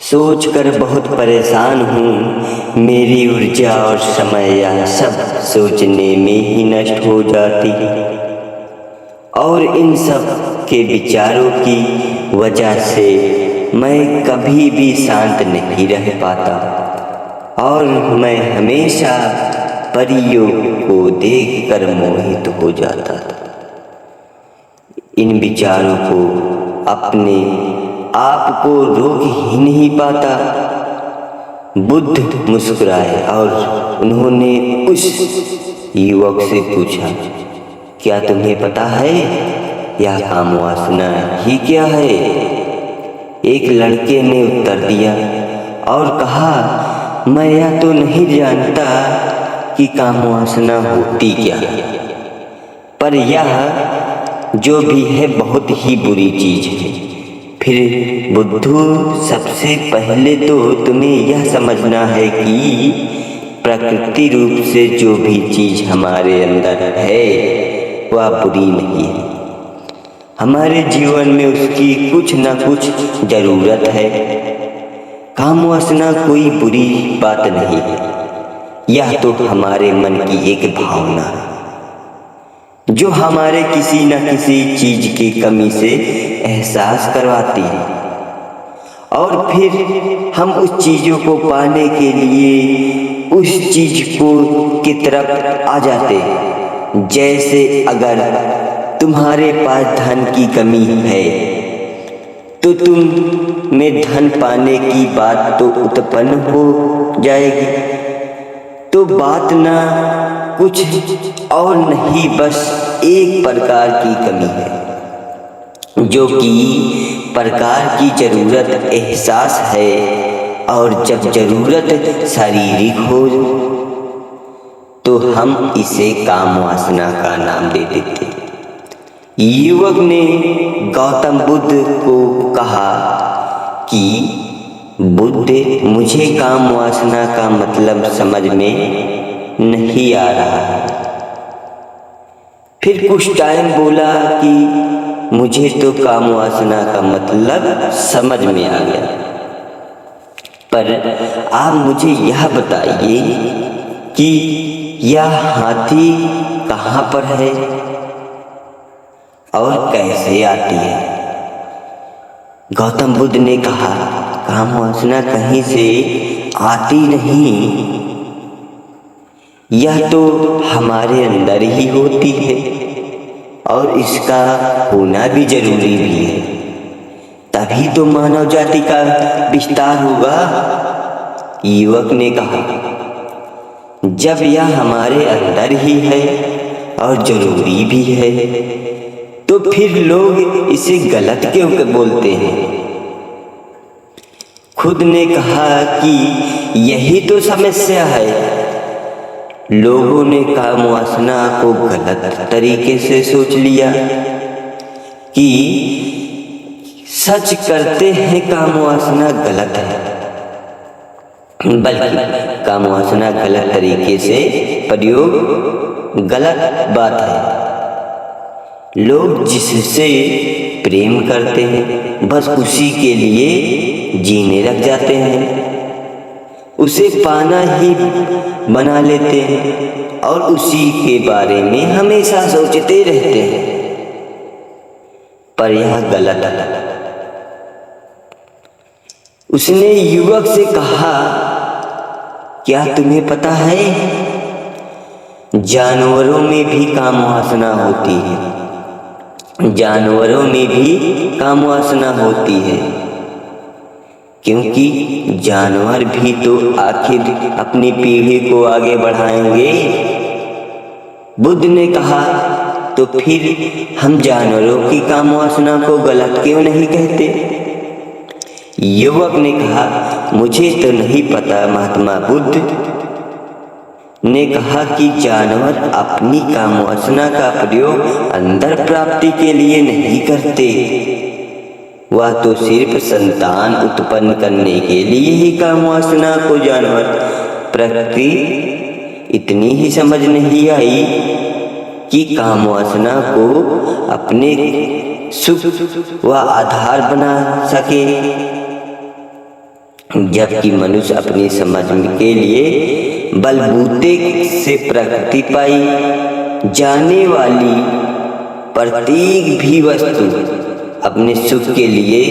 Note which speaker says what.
Speaker 1: सोच कर बहुत परेशान हूँ, मेरी ऊर्जा और समय यह सब सोचने में ही नष्ट हो जाती है। और इन सब के विचारों की वजह से मैं कभी भी शांत नहीं रह पाता और मैं हमेशा परियों को देखकर मोहित हो जाता था। इन विचारों को अपने आप को रोक ही नहीं पाता। बुद्ध मुस्कुराए और उन्होंने उस युवक से पूछा, क्या तुम्हें पता है यह काम वासना ही क्या है? एक लड़के ने उत्तर दिया और कहा, मैं यह तो नहीं जानता कि काम वासना होती क्या है, पर यह जो भी है बहुत ही बुरी चीज है। फिर बुद्धू, सबसे पहले तो तुम्हें यह समझना है कि प्रकृति रूप से जो भी चीज हमारे अंदर है वह बुरी नहीं है। हमारे जीवन में उसकी कुछ न कुछ जरूरत है। काम वासना कोई बुरी बात नहीं है, यह तो हमारे मन की एक भावना है जो हमारे किसी न किसी चीज की कमी से एहसास करवाती है और फिर हम उस चीजों को पाने के लिए उस चीज को की तरफ आ जाते हैं। जैसे अगर तुम्हारे पास धन की कमी है तो तुम में धन पाने की बात तो उत्पन्न हो जाएगी। तो बात ना कुछ और नहीं, बस एक प्रकार की कमी है जो कि प्रकार की जरूरत एहसास है, और जब जरूरत शारीरिक हो तो हम इसे काम वासना का नाम दे देते। युवक ने गौतम बुद्ध को कहा कि बुद्ध, मुझे काम वासना का मतलब समझ में नहीं आ रहा है। फिर कुछ टाइम बोला कि मुझे तो काम वासना का मतलब समझ में आ गया, पर आप मुझे यह बताइए कि यह हाथी कहाँ पर है और कैसे आती है? गौतम बुद्ध ने कहा, काम वासना कहीं से आती नहीं, यह तो हमारे अंदर ही होती है और इसका होना भी जरूरी भी है, तभी तो मानव जाति का विस्तार होगा। युवक ने कहा, जब यह हमारे अंदर ही है और जरूरी भी है तो फिर लोग इसे गलत क्यों बोलते हैं? खुद ने कहा कि यही तो समस्या है। लोगों ने काम वासना को गलत तरीके से सोच लिया कि सच करते हैं काम वासना गलत है, बल्कि काम वासना गलत तरीके से प्रयोग गलत बात है। लोग जिससे प्रेम करते हैं बस उसी के लिए जीने लग जाते हैं, उसे पाना ही बना लेते हैं और उसी के बारे में हमेशा सोचते रहते हैं, पर यह गलत है। उसने युवक से कहा, क्या तुम्हें पता है जानवरों में भी काम वासना होती है? जानवरों में भी काम वासना होती है, क्योंकि जानवर भी तो आखिर अपनी पीढ़ी को आगे बढ़ाएंगे। बुद्ध ने कहा, तो फिर हम जानवरों की काम वासना को गलत क्यों नहीं कहते? युवक ने कहा, मुझे तो नहीं पता। महात्मा बुद्ध ने कहा कि जानवर अपनी काम वासना का प्रयोग अंदर प्राप्ति के लिए नहीं करते, वह तो सिर्फ संतान उत्पन्न करने के लिए ही काम वासना को जानवर। प्रकृति इतनी ही समझ नहीं आई कि काम वासना को अपने सुख व आधार बना सके। जबकि मनुष्य अपनी समझ के लिए बलबूते से प्रकृति पाई जाने वाली प्रत्येक भी वस्तु अपने सुख के लिए